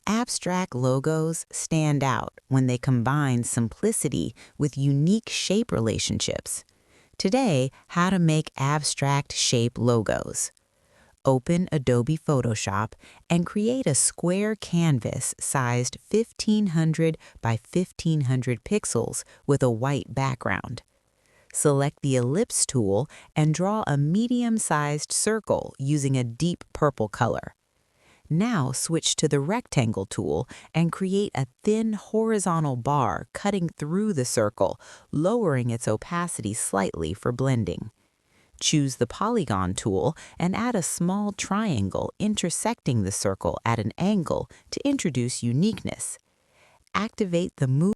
Abstract logos stand out when they combine simplicity with unique shape relationships. Today, how to make abstract shape logos. Open Adobe Photoshop and create a square canvas sized 1500 by 1500 pixels with a white background. Select the ellipse tool and draw a medium-sized circle using a deep purple color. Now switch to the rectangle tool and create a thin horizontal bar cutting through the circle, lowering its opacity slightly for blending. Choose the polygon tool and add a small triangle intersecting the circle at an angle to introduce uniqueness. Activate the move